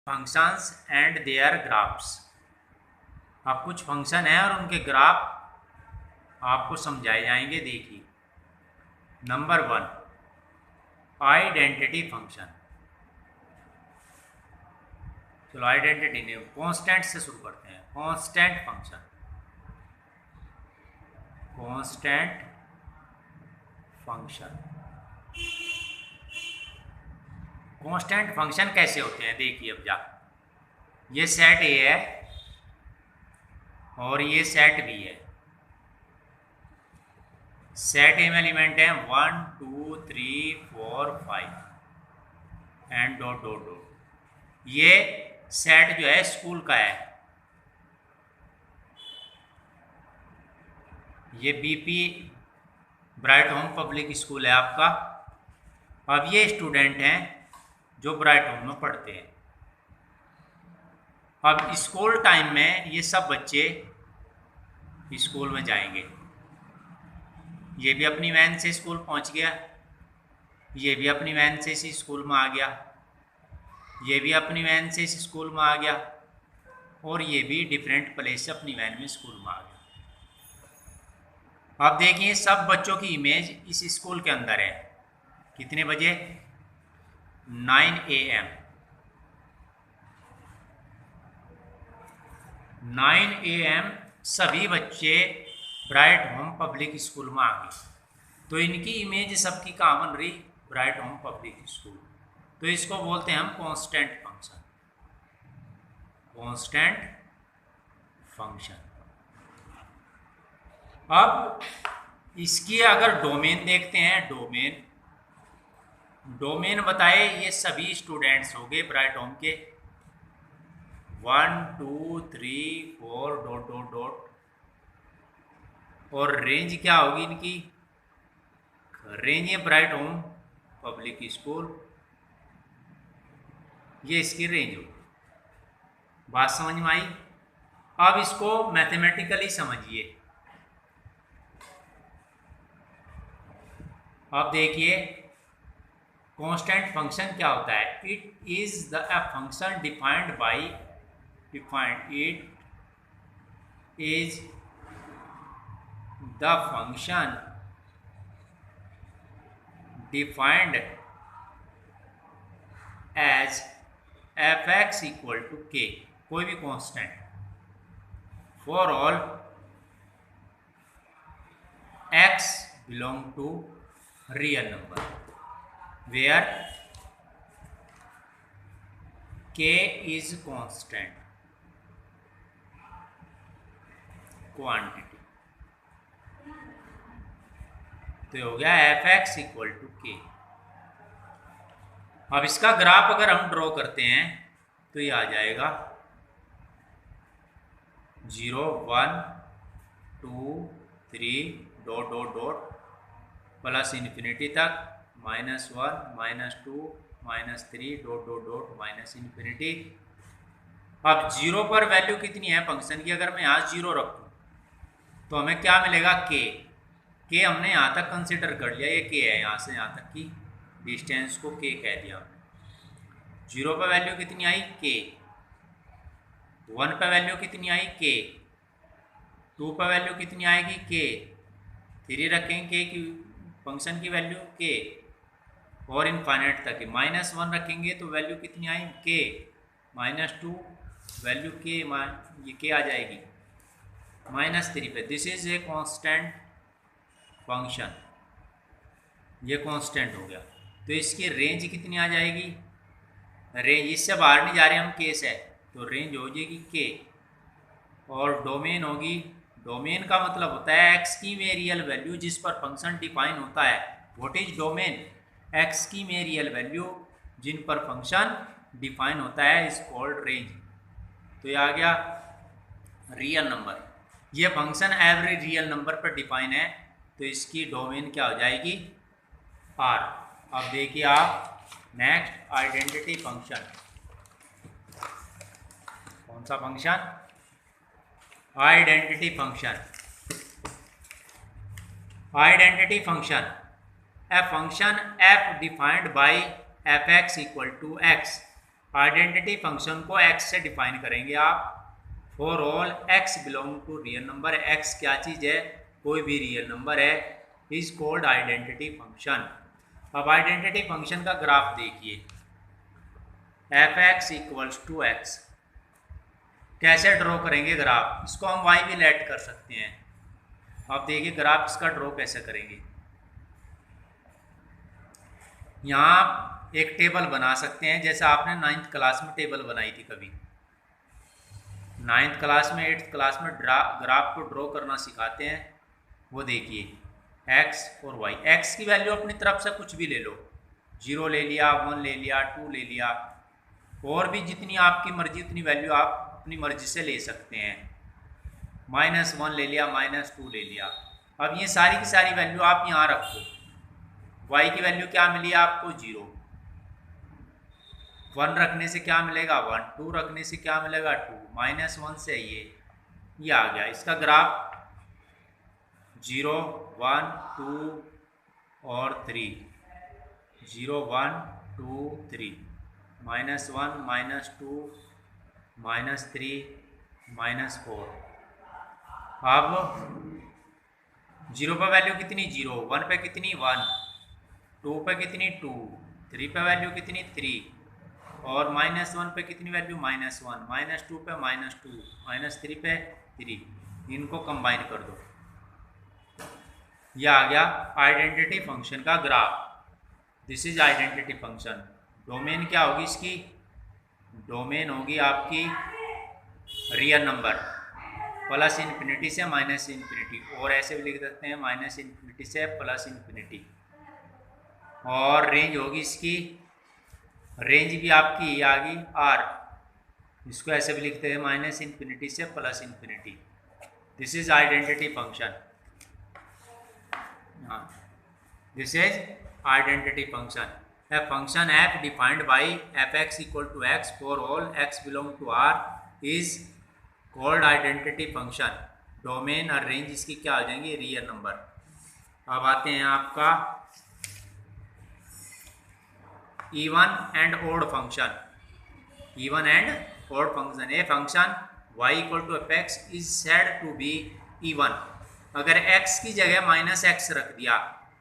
Functions and there graphs. अब कुछ function हैं और उनके ग्राफ आपको समझाए जाएंगे। देखिए, नंबर 1 आइडेंटिटी फंक्शन। चलो आइडेंटिटी ने कांस्टेंट से शुरू करते हैं। Constant function, constant function. Constant function कैसे होते हैं देखिए। अब ये सेट ए है और ये सेट बी है। सेट ए में एलिमेंट है 1 2 3 4 5 एंड डॉट डॉट डॉट। ये सेट जो है स्कूल का है। ये BP bright home public school है आपका। अब ये स्टूडेंट हैं जो ब्राइट होम में पढ़ते हैं। अब स्कूल टाइम में ये सब बच्चे स्कूल में जाएंगे। ये भी अपनी वैन से स्कूल पहुंच गया, ये भी अपनी वैन से इसी स्कूल में आ गया, ये भी अपनी वैन से इस स्कूल में आ गया, और ये भी डिफरेंट प्लेस से अपनी वैन में स्कूल में आ गया। अब देखिए, सब बच्चों की इमेज इस स्कूल के अंदर है। कितने बजे? 9 AM। 9 AM सभी बच्चे ब्राइट होम पब्लिक स्कूल में आ गए। तो इनकी इमेज सबकी कहाँ बन रही? Bright home public school. तो इसको बोलते हैं हम कांस्टेंट फंक्शन। Constant function. अब इसकी अगर डोमेन देखते हैं, डोमेन बताए ये सभी स्टूडेंट्स हो गए ब्राइट होम के 1 2 3 4 डॉट डॉट डॉट। और रेंज क्या होगी इनकी? रेंज है ब्राइट होम पब्लिक स्कूल, ये इसकी रेंज होगी। बात समझ में आई? अब इसको मैथमेटिकली समझिए। अब देखिए, कांस्टेंट फंक्शन क्या होता है? It is the function defined it is the function defined as f(x) equal to k, कोई भी constant, for all x belong to real number where k is constant quantity. तो हो गया f(x) इक्वल टू k। अब इसका graph अगर हम draw करते हैं तो ये आ जाएगा 0 1 2 3 dot dot dot plus infinity तक, -1 -2 -3 dot dot dot minus infinity. अब 0 पर वैल्यू कितनी है फंक्शन की? अगर मैं यहाँ 0 रखूँ तो हमें क्या मिलेगा? के हमने यहाँ तक कंसिडर कर लिया, ये के है, यहाँ से यहाँ तक की डिस्टेंस को के कह दिया हमने। 0 पर वैल्यू कितनी आई? के। 1 पर वैल्यू कितनी आई? के। 2 पर वैल्यू कितनी आएगी? के। 3 रखेंगे के की फंक्शन की वैल्यू के, और इनफाइनाइट तक -1 रखेंगे तो वैल्यू कितनी आई? के। -2 वैल्यू के, ये के आ जाएगी -3 पे। This is a constant function, ये कांस्टेंट हो गया। तो इसकी रेंज कितनी आ जाएगी? रेंज इससे बाहर नहीं जा रहे हम, के से, तो रेंज हो जाएगी के। और डोमेन होगी, डोमेन का मतलब होता है x की में रियल वैल्यू जिस पर फंक्शन डिफाइन होता है। What is domain? x की में रियल वैल्यू जिन पर फंक्शन डिफाइन होता है इज कॉल्ड रेंज। तो ये आ गया रियल नंबर। ये फंक्शन एवरी रियल नंबर पर डिफाइन है, तो इसकी डोमेन क्या हो जाएगी? R। अब देखिए आप नेक्स्ट आइडेंटिटी फंक्शन। कौन सा function? Identity function. Identity function, a function f defined by f(x) equal to x। Identity function को x से डिफाइन करेंगे आप। For all x belong to real number, x क्या चीज़ है, कोई भी रियल नंबर है, इज कॉल्ड आइडेंटिटी फंक्शन। अब आइडेंटिटी फंक्शन का ग्राफ देखिए, f(x) इक्वल्स टू x। कैसे ड्रॉ करेंगे ग्राफ, इसको हम y भी लेट कर सकते हैं। अब देखिए ग्राफ इसका ड्रॉ कैसे करेंगे। यहाँ एक टेबल बना सकते हैं, जैसे आपने 9th क्लास में टेबल बनाई थी कभी। 9th क्लास में 8th क्लास में ग्राफ को ड्रॉ करना सिखाते हैं। वो देखिए x और y, x की वैल्यू अपनी तरफ से कुछ भी ले लो, 0 ले लिया, 1 ले लिया, 2 ले लिया, और भी जितनी आपकी मर्जी उतनी वैल्यू आप अपनी मर्जी से ले सकते हैं। -1 ले लिया, -2 ले लिया। अब ये सारी की सारी वैल्यू आप यहाँ रखो। y की वैल्यू क्या मिली आपको, 0। 1 रखने से क्या मिलेगा, 1। 2 रखने से क्या मिलेगा, 2। -1 से ये आ गया। इसका ग्राफ 0, 1, 2 और 3, 0, 1, 2, 3, -1, -2, -3, -4। अब 0 पे वैल्यू कितनी, 0। 1 पे कितनी, 1। 2 पे कितनी, 2। 3 पे वैल्यू कितनी, 3। और -1 पे कितनी वैल्यू, -1। -2 पे -2, -3 पे 3। इनको कंबाइन कर दो, यह आ गया आइडेंटिटी फंक्शन का graph. This is identity function. Domain क्या होगी इसकी, डोमेन होगी आपकी रियल नंबर, +∞ से -∞, और ऐसे भी लिख सकते हैं -∞ से +∞। और रेंज होगी इसकी, रेंज भी आपकी आ गई R, इसको ऐसे भी लिखते हैं -∞ से +∞। This is identity function. This is identity function. A function f defined by f(x) equal to x for all x belong to R is called identity function। Domain और रेंज इसकी क्या हो जाएंगी, रियल नंबर। अब आते हैं आपका even and odd function. Even and odd function, a function y equal to f(x) is said to be even। अगर x की जगह -x रख दिया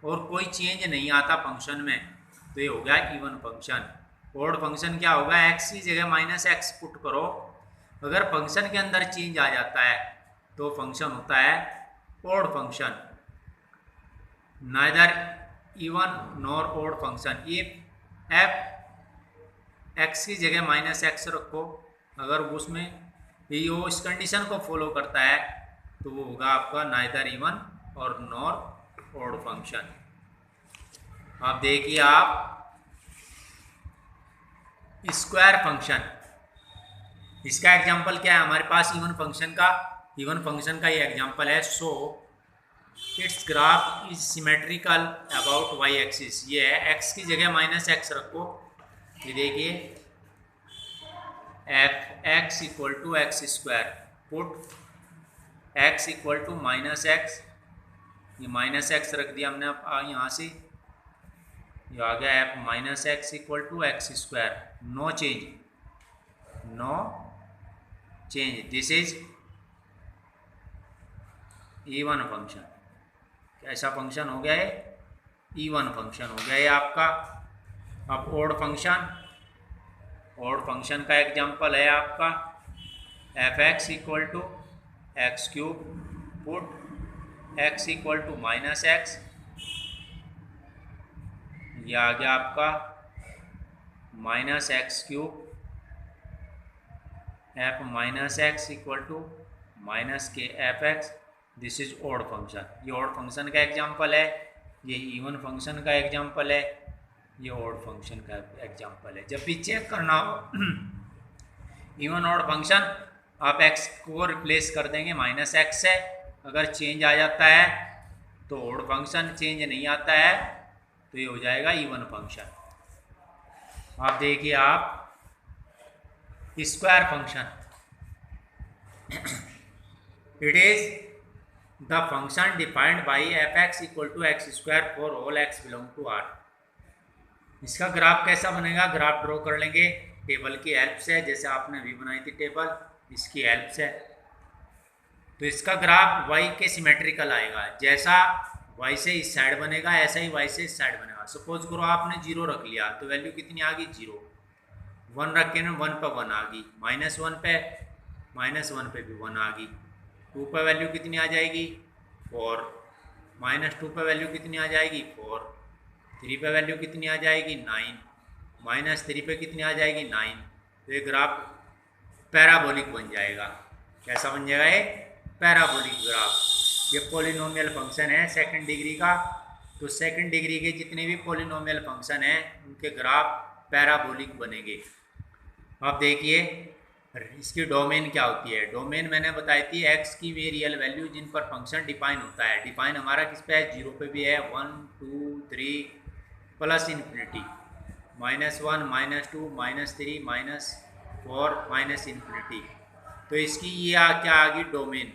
और कोई चेंज नहीं आता फंक्शन में, तो ये हो गया इवन फंक्शन। ओड फंक्शन क्या होगा, x की जगह -x पुट करो, अगर फंक्शन के अंदर चेंज आ जाता है तो फंक्शन होता है odd function. Neither even nor odd function. ये f(x) की जगह -x रखो, अगर उसमें ये इस कंडीशन को फॉलो करता है तो वो होगा आपका नाइदर इवन और नॉर ओड फंक्शन। अब देखिए आप स्क्वायर फंक्शन, इसका एग्जांपल क्या है हमारे पास, इवन फंक्शन का ये एग्जांपल है। So it's graph is symmetrical about y axis. ये है x की जगह -x रखो, ये देखिए f(x) = x², put x = -x, ये -x रख दिया हमने यहाँ से, ये आ गया f -x = x²। No change. This is even function. कैसा फंक्शन हो गया है, इवन फंक्शन हो गया है आपका। अब ओड फंक्शन का एग्जांपल है आपका f(x) = x³, put x = -x, ये आ गया आपका -x³ f -x = -kfx। This is odd function. ये ओड फंक्शन का एग्जांपल है, ये इवन फंक्शन का एग्जांपल है, ये ओड फंक्शन का एग्जांपल है। जब भी चेक करना हो इवन ओड फंक्शन, आप x को रिप्लेस कर देंगे -x से, अगर चेंज आ जाता है तो ओड फंक्शन, चेंज नहीं आता है तो ये हो जाएगा इवन फंक्शन। आप देखिए आप square function, it is the function defined by f(x) = x² for all x belong to R। इसका ग्राफ कैसा बनेगा, ग्राफ ड्रॉ कर लेंगे। टेबल की हेल्प से, जैसे आपने अभी बनाई थी टेबल, इसकी हेल्प से। तो इसका ग्राफ y के सिमेट्रिकल आएगा, जैसा y से इस साइड बनेगा ऐसा ही y से इस साइड बनेगा। सपोज करो आपने 0 रख लिया तो वैल्यू कितनी आ गई 0, 1 रख के 1 पे 1 आ गई, -1 पे -1 पे भी 1 आ गई, 2 पे वैल्यू कितनी आ जाएगी 4, -2 पे वैल्यू कितनी आ जाएगी 4, 3 पे वैल्यू कितनी आ जाएगी 9, -3 पे कितनी आ जाएगी 9। तो ये ग्राफ पैराबोलिक बन जाएगा। कैसा बन जाएगा ये? Parabolic graph. ये पॉलिनोमियल फंक्शन है सेकंड डिग्री का, तो सेकंड डिग्री के जितने भी पॉलिनोमियल फंक्शन हैं उनके ग्राफ पैराबोलिक बनेंगे। अब देखिए इसकी डोमेन क्या होती है। डोमेन मैंने बताई थी x की वे रियल वैल्यू जिन पर फंक्शन डिफाइन होता है। डिफाइन हमारा किस पे है? 0 पे भी है, 1 2 3 प्लस इन्फिनिटी, -1 -2 -3 -4 माइनस इन्फिनिटी। तो इसकी ये क्या आ गई डोमेन।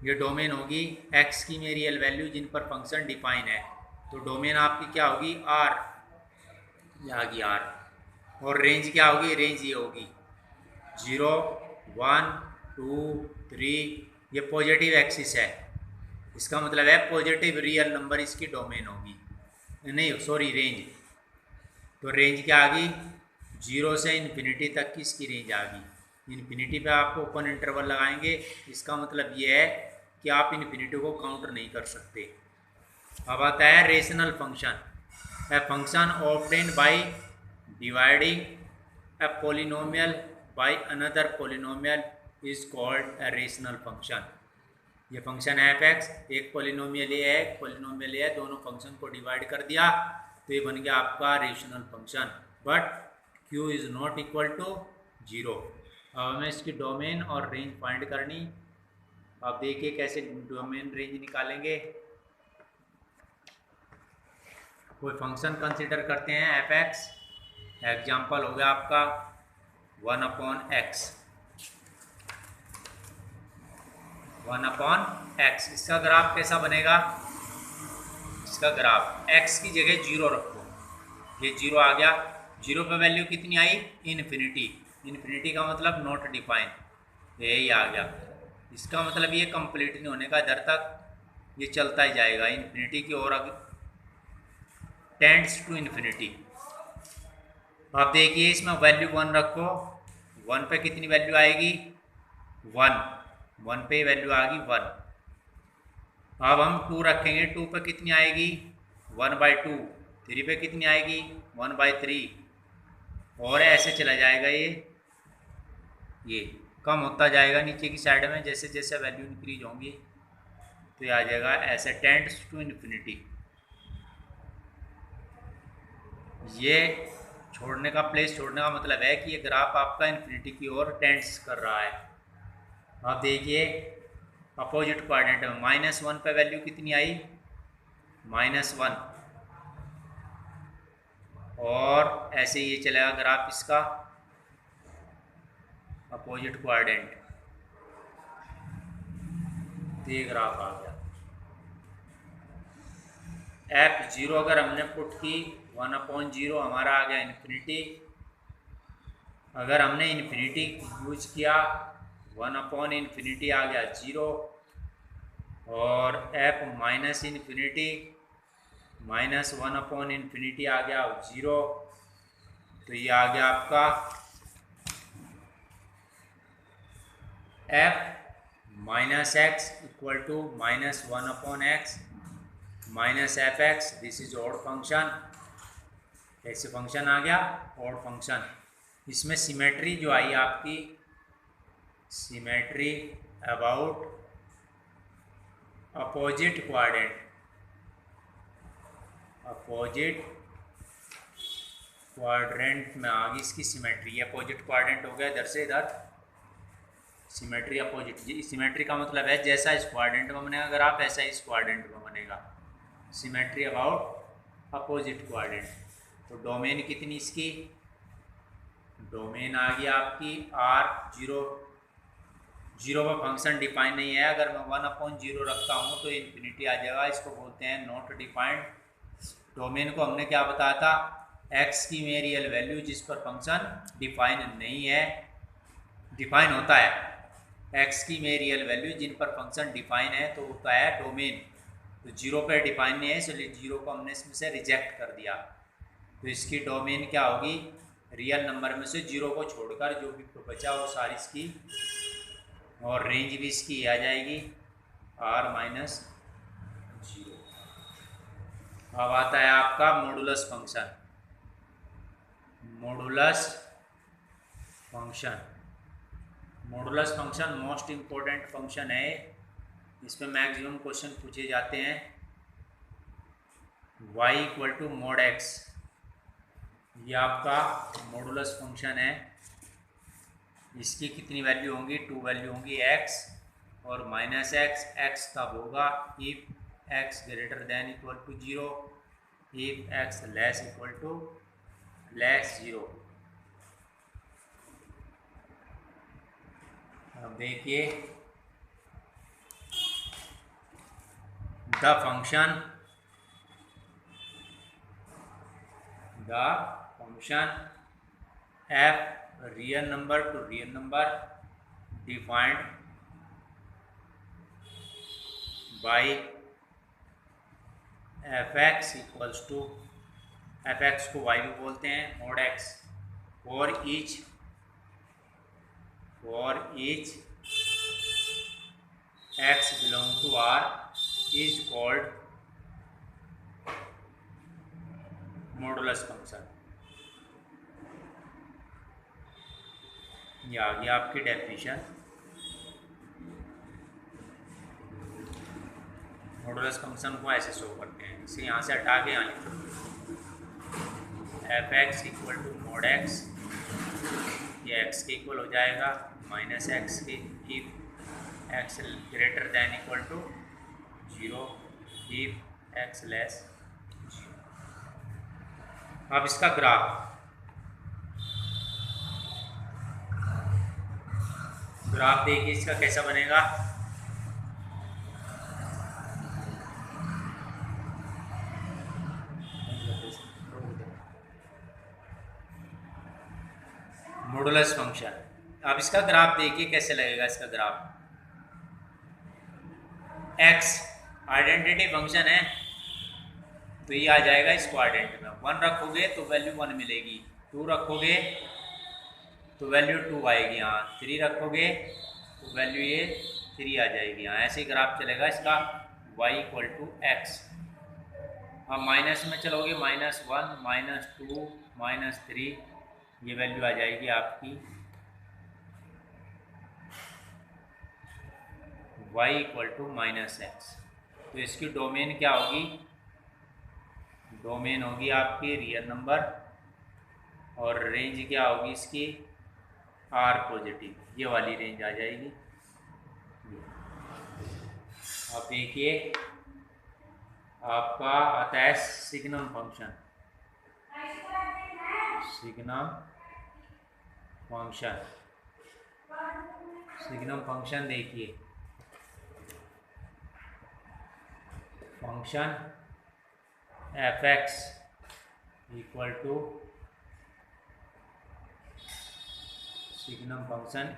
ये डोमेन होगी x की में रियल वैल्यू जिन पर फंक्शन डिफाइन है। तो डोमेन आपकी क्या होगी R, ये आ गई R। और रेंज क्या होगी? रेंज ये होगी 0 1 2 3, ये पॉजिटिव एक्सिस है, इसका मतलब है पॉजिटिव रियल नंबर इसकी डोमेन होगी, नहीं सॉरी रेंज। तो रेंज क्या आ गई 0 से इन्फिनिटी तक की इसकी रेंज आ गई। इन्फिनिटी पे आप ओपन इंटरवल लगाएंगे, इसका मतलब ये है कि आप इन्फिनिटी को काउंटर नहीं कर सकते। अब आता है rational function. A function obtained by dividing a polynomial by another polynomial is called a rational function. ये फंक्शन है f(x), एक पॉलिनोमियल ये है, एक पॉलिनोमियल ये है, दोनों फंक्शन को डिवाइड कर दिया तो ये बन गया आपका rational function. But q is not equal to 0। अब हमें इसकी डोमेन और रेंज फाइंड करनी। अब देखिए कैसे डोमेन रेंज निकालेंगे। कोई फंक्शन कंसिडर करते हैं f(x), एग्जाम्पल हो गया आपका 1/x, 1/x। इसका ग्राफ कैसा बनेगा? इसका ग्राफ x की जगह 0 रखो, ये 0 आ गया, 0 पे वैल्यू कितनी आई? इन्फिनिटी। इन्फिनिटी का मतलब नॉट डिफाइन, यही आ गया। इसका मतलब ये कंप्लीट नहीं होने का, दर तक ये चलता ही जाएगा इन्फिनिटी की ओर, टेंड्स टू इन्फिनिटी। अब देखिए इसमें वैल्यू 1 रखो, 1 पे कितनी वैल्यू आएगी 1 पे वैल्यू आ गई 1। अब हम 2 रखेंगे, 2 पे कितनी आएगी 1/2, 3 पे कितनी आएगी 1/3, और ऐसे चला जाएगा। ये कम होता जाएगा नीचे की साइड में, जैसे जैसे वैल्यू इंक्रीज होंगी तो ये आ जाएगा ऐसे टेंड्स टू इन्फिनिटी। ये छोड़ने का, प्लेस छोड़ने का मतलब है कि ये ग्राफ आपका इन्फिनिटी की ओर टेंड्स कर रहा है। अब देखिए अपोजिट कोऑर्डिनेट में -1 पे वैल्यू कितनी आई -1, और ऐसे ये चलेगा ग्राफ इसका अपोजिट कोऑर्डिनेट, तो ये ग्राफ आ गया। f(0) अगर हमने पुट की 1/0 हमारा आ गया इन्फिनिटी। अगर हमने इन्फिनिटी यूज किया 1/∞ आ गया 0, और f माइनस इन्फिनिटी -1/∞ आ गया 0, तो ये आ गया आपका f -x equal to -1/x -f(x), this is odd function. ऐसे फंक्शन आ गया ऑड फंक्शन। इसमें सिमेट्री जो आई आपकी, symmetry about opposite quadrant, opposite quadrant में आ गई इसकी सिमेट्री। अपोजिट क्वाड्रेंट हो गया इधर से इधर, सिमेट्री अपोजिट। सिमेट्री का मतलब है जैसा इस क्वाड्रेंट में बनेगा अगर आप, ऐसा इस क्वाड्रेंट में बनेगा। Symmetry about opposite quadrant. तो डोमेन कितनी इसकी? डोमेन आ गई आपकी R0। 0 पर फंक्शन डिफाइन नहीं है, अगर मैं 1/0 रखता हूँ तो इन्फिनिटी आ जाएगा, इसको बोलते हैं नॉट डिफाइंड। डोमेन को हमने क्या बताया था एक्स की में रियल वैल्यू जिस पर फंक्शन डिफाइन नहीं है, डिफाइन होता है, एक्स की में रियल वैल्यू जिन पर फंक्शन डिफाइन है तो होता है डोमेन। तो जीरो पर डिफाइन नहीं है, इसलिए जीरो को हमने इसमें से रिजेक्ट कर दिया। तो इसकी डोमेन क्या होगी, रियल नंबर में से जीरो को छोड़कर जो भी बचा वो सारी इसकी, और रेंज भी इसकी आ जाएगी r माइनस जीरो। अब आता है आपका modulus function. Modulus function most important function है, इसमें मैक्सिमम क्वेश्चन पूछे जाते हैं। y equal to mod x, ये आपका मॉडुलस फंक्शन है। इसकी कितनी वैल्यू होंगी, 2 वैल्यू होंगी, x और माइनस एक्स। एक्स कब होगा, if x greater than equal to 0, if x less equal to less 0। अब देखिए the function f real number to real number defined by fx equals to, fx को y भी बोलते हैं, mod x for each x belong to R is called modulus function. ये आ गया आपकी definition. Modulus function को ऐसे शो करते हैं, इसे यहाँ से हटा के यहाँ लिखो, f x equal to mod x, ये एक्स के इक्वल हो जाएगा माइनस एक्स के, if x greater than equal to 0, if x less. अब इसका ग्राफ देखिए, इसका कैसा बनेगा। मॉडुलस फंक्शन, अब इसका ग्राफ देखिए कैसे लगेगा। इसका ग्राफ x आइडेंटिटी फंक्शन है तो ये आ जाएगा इस क्वाड्रेंट में। 1 रखोगे तो वैल्यू 1 मिलेगी, 2 रखोगे तो वैल्यू 2 आएगी, यहाँ 3 रखोगे तो वैल्यू ये 3 आ जाएगी यहाँ। ऐसे ही ग्राफ चलेगा इसका y इक्वल टू एक्स। अब माइनस में चलोगे, -1, -2, -3, ये वैल्यू आ जाएगी आपकी y इक्वल टू -x। तो इसकी डोमेन क्या होगी, डोमेन होगी आपकी रियल नंबर, और रेंज क्या होगी इसकी r पॉजिटिव, ये वाली रेंज आ जाएगी। अब देखिए आपका आता है सिग्नम फंक्शन। सिग्नम फंक्शन देखिए, function f x equal to signum function,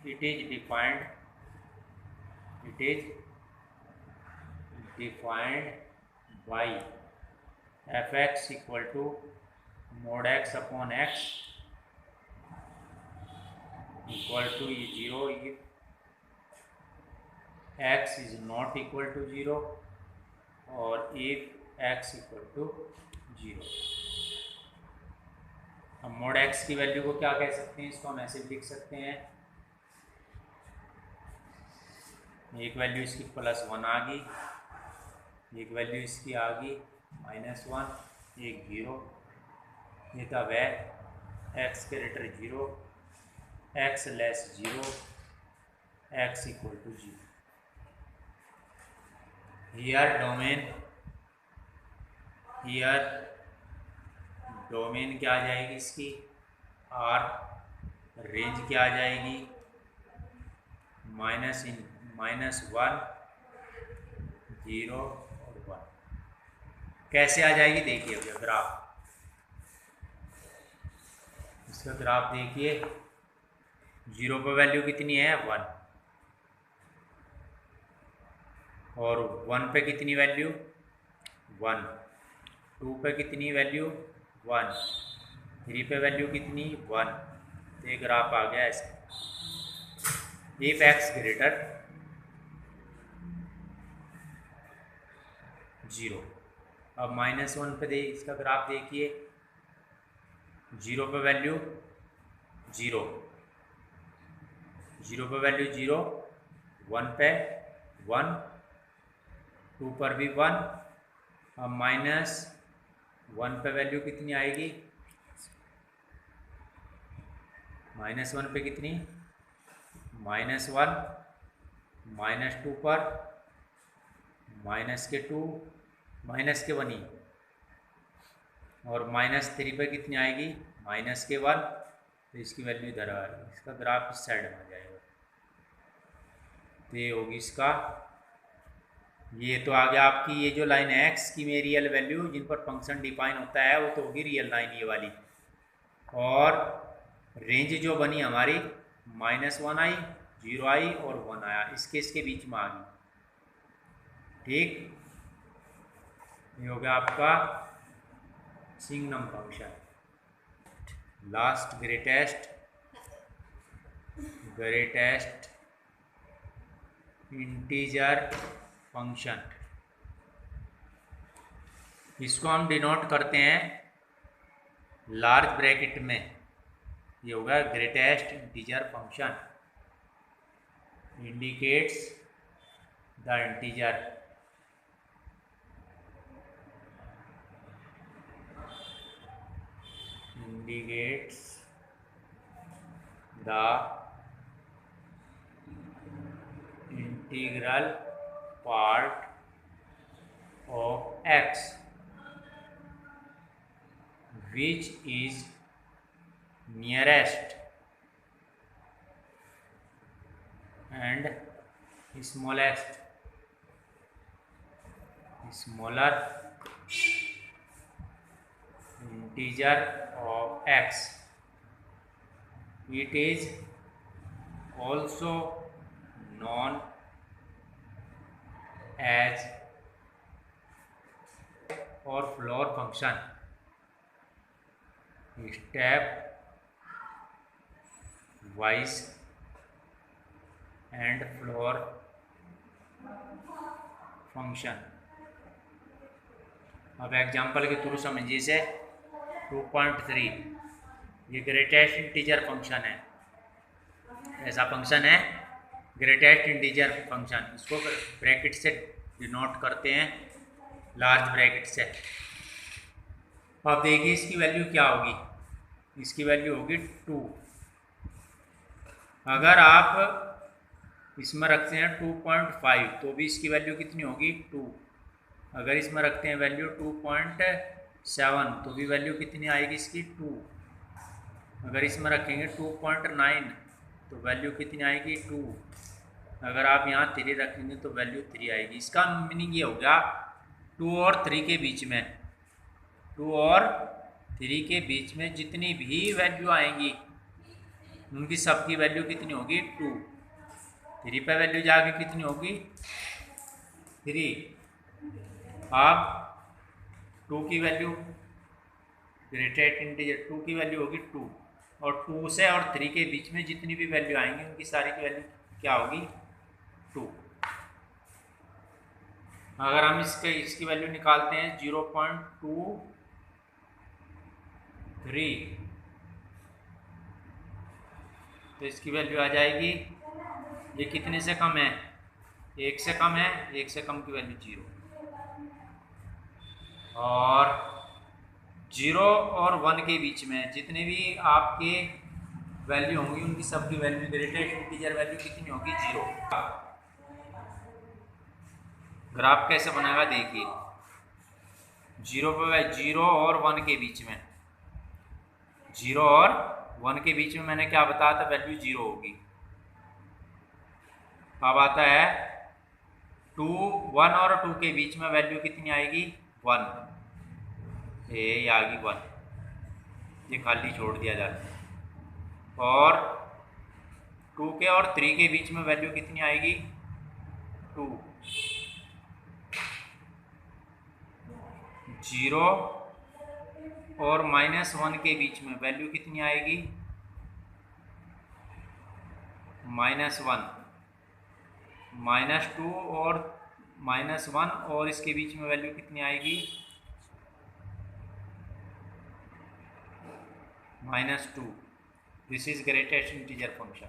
it is defined by f x equal to mod x upon x equal to 0 if x is not equal to 0 और if x equal to 0। हम mod x की value को क्या कह सकते हैं, इसको हम ऐसे लिख सकते हैं, एक वैल्यू इसकी +1 आ गई, एक वैल्यू इसकी आ गई -1, एक 0, ये था वह x greater 0, x less 0, x equal to 0। Here domain क्या आ जाएगी इसकी r, रेंज क्या आ जाएगी -1, 0 और 1। कैसे आ जाएगी देखिए, ग्राफ इसका ग्राफ देखिए, 0 पे वैल्यू कितनी है 1, और 1 पे कितनी वैल्यू 1, 2 पे कितनी वैल्यू 1, 3 पे वैल्यू कितनी 1। तो ये ग्राफ आ गया ऐसे। If x greater 0। अब -1 पे इसका ग्राफ देखिए, 0 पे वैल्यू 0, 0 पे वैल्यू 0, 1 पे 1, 2 पर भी 1। अब -1 पे वैल्यू कितनी आएगी, -1 पे कितनी -1, -2 पर -2, -1 ही, और -3 पे कितनी आएगी -1। तो इसकी वैल्यू इधर आ रही है, इसका ग्राफ इस साइड में आ जाएगा। तो ये होगी इसका, ये तो आ गया आपकी ये जो लाइन है x की में रियल वैल्यू जिन पर फंक्शन डिफाइन होता है वो तो होगी रियल लाइन ये वाली, और रेंज जो बनी हमारी -1 आई, 0 आई और 1 आया, इसके बीच में आ गई। ठीक, ये हो गया आपका signum function. Last greatest integer function, इसको हम डिनोट करते हैं लार्ज ब्रैकेट में। ये होगा greatest integer function, indicates the integer integral part of x which is nearest and smallest smaller integer of x. It is also known as or floor function, step wise and floor function. अब example के through समझिए से 2.3 ये greatest integer function है, ऐसा function है greatest integer function, इसको bracket से डिनोट करते हैं, लार्ज ब्रैकेट से। अब देखिए इसकी वैल्यू क्या होगी, इसकी वैल्यू होगी 2। अगर आप इसमें रखते हैं 2.5 तो भी इसकी वैल्यू कितनी होगी 2। अगर इसमें रखते हैं वैल्यू 2.7 तो भी वैल्यू कितनी आएगी इसकी 2। अगर इसमें रखेंगे 2.9 तो वैल्यू कितनी आएगी 2। अगर आप यहाँ 3 रखेंगे तो वैल्यू 3 आएगी। इसका मीनिंग ये हो गया 2 और 3 के बीच में, 2 और 3 के बीच में जितनी भी वैल्यू आएंगी उनकी सबकी वैल्यू कितनी होगी 2। 3 पे वैल्यू जाके कितनी होगी 3। अब 2 की वैल्यू ग्रेटेस्ट इंटीजर 2 की वैल्यू होगी 2, और 2 से और 3 के बीच में जितनी भी वैल्यू आएंगी उनकी सारी की वैल्यू क्या होगी 2। अगर हम इसकी वैल्यू निकालते हैं 0.23 तो इसकी वैल्यू आ जाएगी, ये कितने से कम है 1 से कम है, 1 से कम की वैल्यू 0, और 0 और 1 के बीच में जितने भी आपके वैल्यू होंगी उनकी सबकी वैल्यू ग्रेटेस्ट इंटीजर वैल्यू कितनी होगी 0। ग्राफ कैसे बनेगा देखिए, 0 और 1 के बीच में, 0 और 1 के बीच में मैंने क्या बताया था वैल्यू 0 होगी। अब आता है 2, 1 और 2 के बीच में वैल्यू कितनी आएगी 1, ये आ गई 1, ये खाली छोड़ दिया जाता है। और 2 के और 3 के बीच में वैल्यू कितनी आएगी? 2। 0 और -1 के बीच में वैल्यू कितनी आएगी? -1। -2 और -1 और इसके बीच में वैल्यू कितनी आएगी? -2। This is greatest integer function.